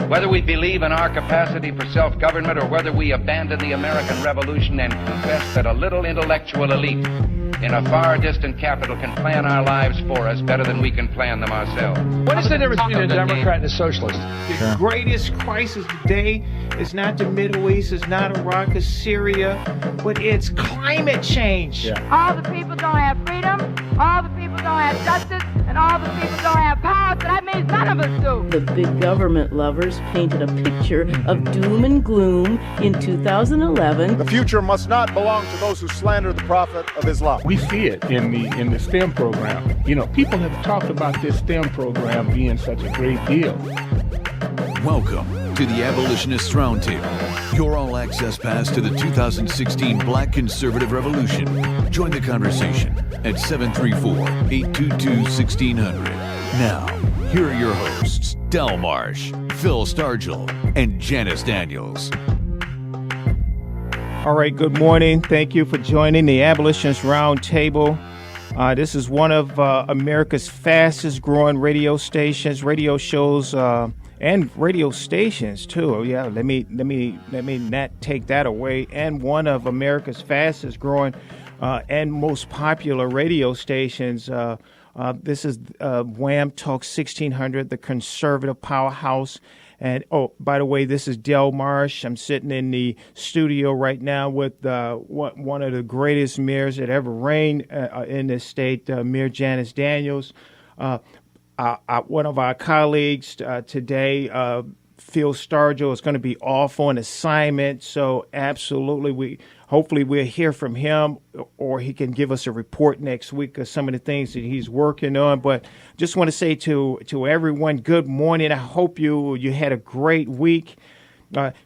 Whether we believe in our capacity for self-government or whether we abandon the American Revolution and confess that a little intellectual elite in a far distant capital can plan our lives for us better than we can plan them ourselves. What is the difference between a Democrat and a socialist? The greatest crisis today is not the Middle East, it's not Iraq, it's Syria, but it's climate change. All the people don't have freedom, all the people don't have justice, and all the people don't have power, so that means none of us do. The big government lovers painted a picture of doom and gloom in 2011. The future must not belong to those who slander the Prophet of Islam. We see it in the STEM program. You know, people have talked about this STEM program being such a great deal. Welcome to the Abolitionist Roundtable, your all-access pass to the 2016 Black Conservative Revolution. Join the conversation at 734-822-1600. Now, here are your hosts, Del Marsh, Phil Stargell, and Janice Daniels. All right, good morning. Thank you for joining the Abolitionist Roundtable. This is one of America's fastest growing radio stations, radio shows, and radio stations too. Yeah, let me not take that away. And one of America's fastest growing and most popular radio stations. This is Wham Talk 1600, the conservative powerhouse. And, oh, by the way, this is Del Marsh. I'm sitting in the studio right now with one of the greatest mayors that ever reigned in this state, Mayor Janice Daniels. One of our colleagues today, Phil Stargell, is going to be off on assignment. So absolutely, hopefully we'll hear from him, or he can give us a report next week of some of the things that he's working on. But just want to say to everyone, good morning. I hope you had a great week.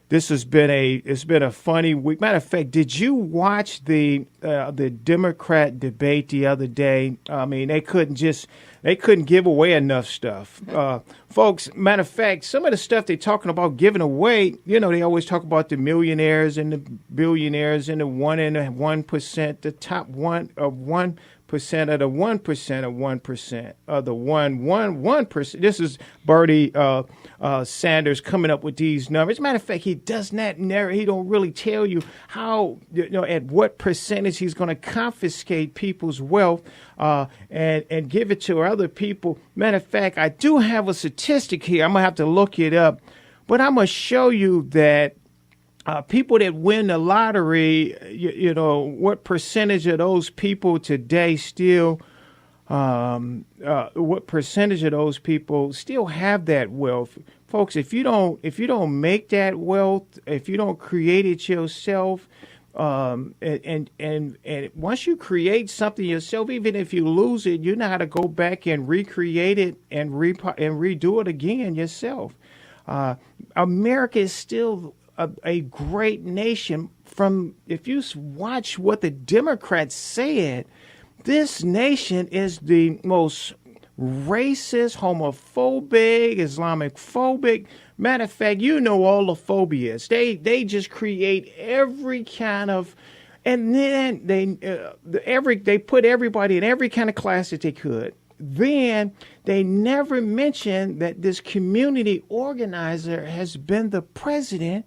This has been a funny week. Matter of fact, did you watch the Democrat debate the other day? I mean, they couldn't give away enough stuff. Folks, matter of fact, some of the stuff they're talking about giving away, you know, they always talk about the millionaires and the billionaires and the 1%, the top 1% of 1% of the 1% of 1% of the 1%. This is Bernie Sanders coming up with these numbers. As a matter of fact, he does not narrate. He don't really tell you how, at what percentage he's going to confiscate people's wealth and give it to other people. Matter of fact, I do have a statistic here. I'm going to have to look it up. But I'm going to show you that people that win the lottery, what percentage of those people today still, what percentage of those people still have that wealth? Folks, if you don't make that wealth, if you don't create it yourself, and once you create something yourself, even if you lose it, you know how to go back and recreate it and redo it again yourself. America is still a great nation. If you watch what the Democrats said, this nation is the most racist, homophobic, Islamophobic. Matter of fact, you know all the phobias. They just create every kind of, and then they put everybody in every kind of class that they could. Then they never mention that this community organizer has been the president,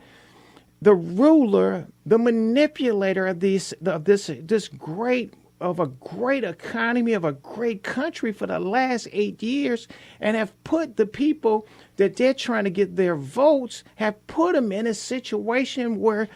the ruler, the manipulator of a great economy, of a great country for the last 8 years, and have put the people that they're trying to get their votes, have put them in a situation where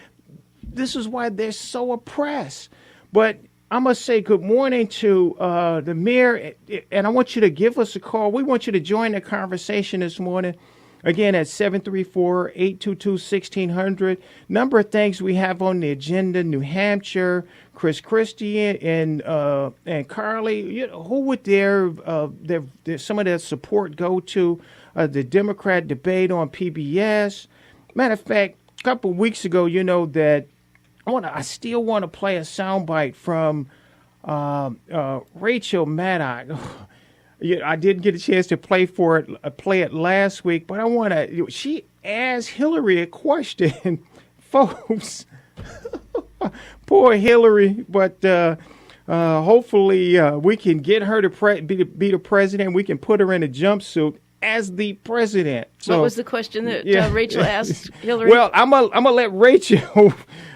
this is why they're so oppressed. But I must say good morning to the mayor, and I want you to give us a call. We want you to join the conversation this morning. Again, at 734-822-1600. Number of things we have on the agenda: New Hampshire, Chris Christie and Carly. Who would some of their support go to? The Democrat debate on PBS. Matter of fact, a couple of weeks ago, that I still want to play a soundbite from Rachel Maddow. I didn't get a chance to play it last week, but I want to. She asked Hillary a question, folks. Poor Hillary, but hopefully we can get her to be the president. We can put her in a jumpsuit as the president. So, what was the question that Rachel asked Hillary? Well, I'm gonna let Rachel.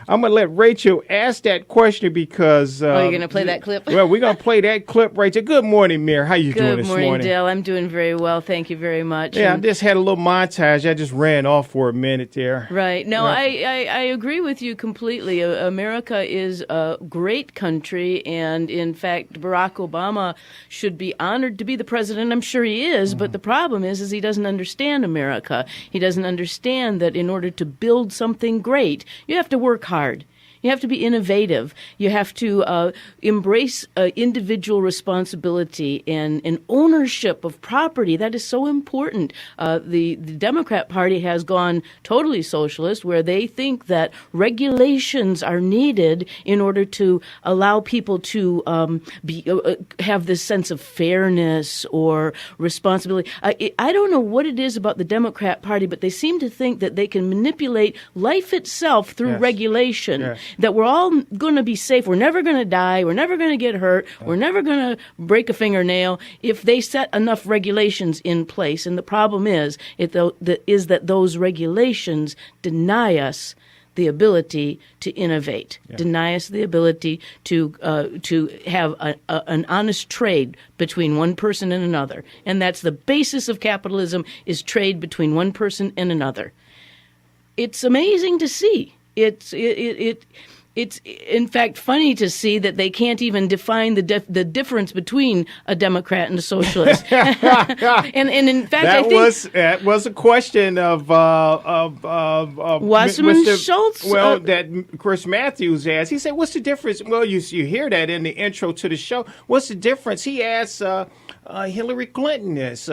I'm gonna let Rachel ask that question because. You're gonna play that clip? Well, we're gonna play that clip, Rachel. Good morning, Mayor. How you doing this morning? Good morning, Dale. I'm doing very well. Thank you very much. Yeah, I just had a little montage. I just ran off for a minute there. Right. No, I agree with you completely. America is a great country, and in fact, Barack Obama should be honored to be the president. I'm sure he is, but the problem is he doesn't understand America. He doesn't understand that in order to build something great, you have to work hard. You have to be innovative. You have to embrace individual responsibility and ownership of property. That is so important. The Democrat Party has gone totally socialist, where they think that regulations are needed in order to allow people to have this sense of fairness or responsibility. I don't know what it is about the Democrat Party, but they seem to think that they can manipulate life itself through regulation. Yes. That we're all going to be safe. We're never going to die. We're never going to get hurt. We're never going to break a fingernail if they set enough regulations in place. And the problem is that those regulations deny us the ability to innovate, deny us the ability to have an honest trade between one person and another. And that's the basis of capitalism, is trade between one person and another. It's amazing to see. It's in fact funny to see that they can't even define the difference between a Democrat and a socialist. and in fact, I think that was a question of Wasserman Schultz. Well, that Chris Matthews asked. He said, "What's the difference?" Well, you hear that in the intro to the show. What's the difference? He asked Hillary Clinton this.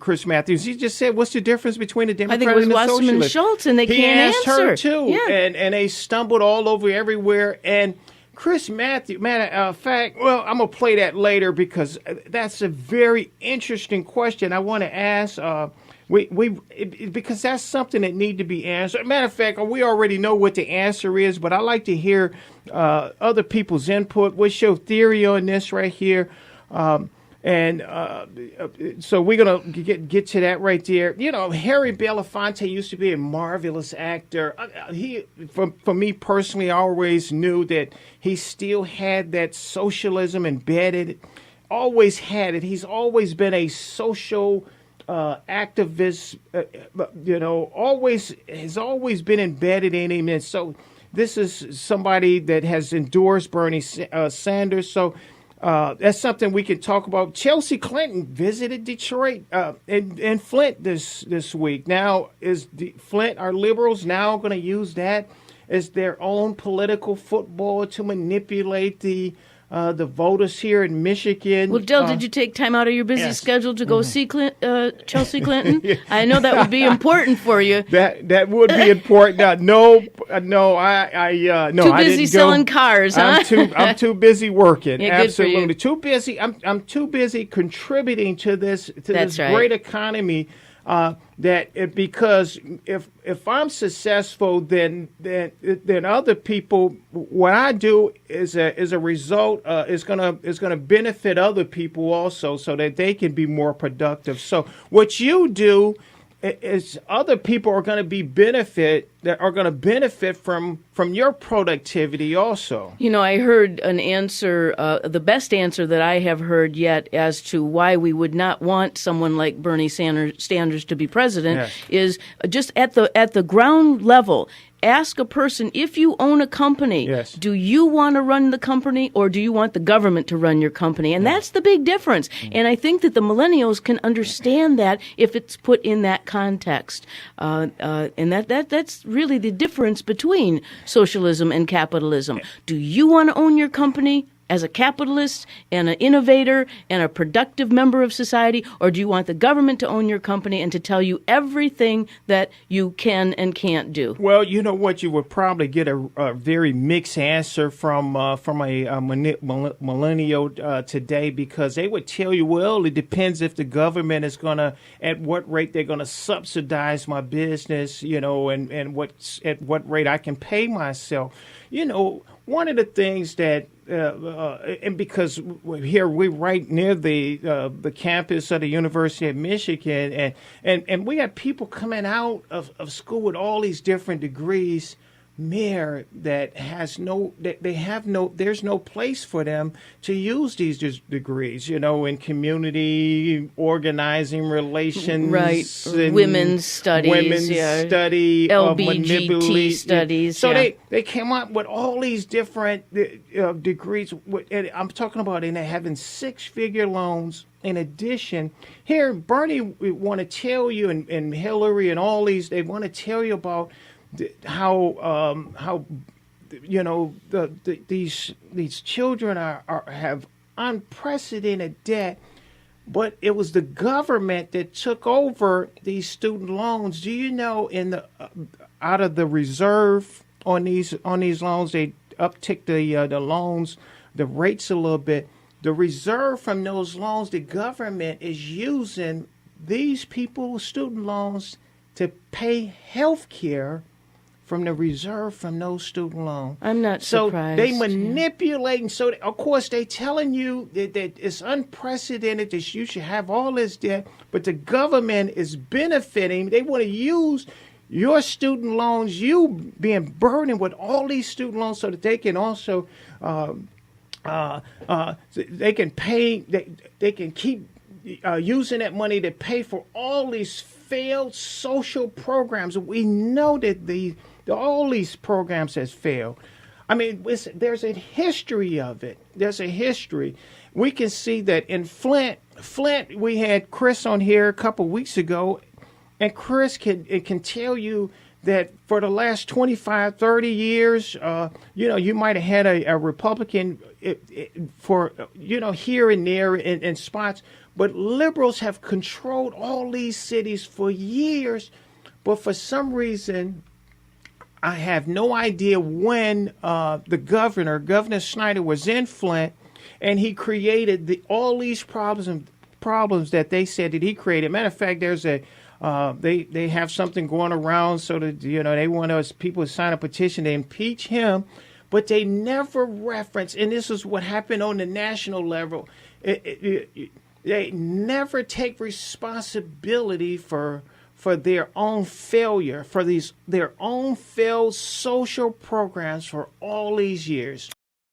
Chris Matthews. He just said, "What's the difference between a Democrat and a socialist?" I think it was Wasserman Schultz, and they can't answer. He asked her too, yeah. and they stumbled all over everywhere. And Chris Matthews, matter of fact, well, I'm gonna play that later because that's a very interesting question. I want to ask. Because that's something that need to be answered. Matter of fact, we already know what the answer is, but I like to hear other people's input. What's your theory on this right here? So we're going to get to that right there. You know, Harry Belafonte used to be a marvelous actor. For me personally, I always knew that he still had that socialism embedded, always had it. He's always been a social activist, has always been embedded in him. And so this is somebody that has endorsed Bernie Sanders. So that's something we can talk about. Chelsea Clinton visited Detroit and Flint this week. Now, is Flint, are liberals now going to use that as their own political football to manipulate the voters here in Michigan? Well, Dell, did you take time out of your busy schedule to go see Chelsea Clinton? I know that would be important for you. That would be important. No, I too busy selling cars, huh? I'm too busy working. Yeah, absolutely too busy. I'm too busy contributing to this great economy. Because if I'm successful, then other people, what I do is a result is gonna benefit other people also, so that they can be more productive. So what you do is other people are going to benefit from your productivity also. You know, I heard an answer, the best answer that I have heard yet as to why we would not want someone like Bernie Sanders to be president is just at the ground level. Ask a person, if you own a company, do you want to run the company or do you want the government to run your company? And that's the big difference. And I think that the millennials can understand that if it's put in that context. And that's really the difference between socialism and capitalism. Do you want to own your company as a capitalist and an innovator and a productive member of society, or do you want the government to own your company and to tell you everything that you can and can't do? Well, you know what? You would probably get a very mixed answer from a millennial today, because they would tell you, well, it depends if the government is going to, at what rate they're going to subsidize my business, and at what rate I can pay myself. one of the things that, and because here we're right near the campus of the University of Michigan, and we have people coming out of school with all these different degrees, Mayor, there's no place for them to use these degrees, in community organizing, relations, right, and women's studies, study, LBGT studies. So they came up with all these different degrees. And I'm talking about, and they're having 6-figure loans. In addition, here Bernie want to tell you, and Hillary and all these, they want to tell you about how these children have unprecedented debt, but it was the government that took over these student loans. Do you know, out of the reserve on these loans, they uptick the loans, the rates a little bit. The reserve from those loans, the government is using these people's student loans to pay health care from the reserve from those student loans. I'm not surprised. So they manipulating. So, of course, they telling you that it's unprecedented, that you should have all this debt, but the government is benefiting. They want to use your student loans, you being burdened with all these student loans, so that they can also they can pay. They can keep using that money to pay for all these failed social programs. We know that all these programs has failed. I mean, there's a history of it. There's a history. We can see that in Flint, we had Chris on here a couple weeks ago, and Chris can tell you that for the last 25, 30 years, you might have had a Republican for, here and there in spots, but liberals have controlled all these cities for years. But for some reason, I have no idea when the Governor Snyder was in Flint, and he created all these problems that they said that he created. Matter of fact, there's they have something going around so that they want us people to sign a petition to impeach him, but they never reference. And this is what happened on the national level. They never take responsibility for their own failure, for their own failed social programs for all these years.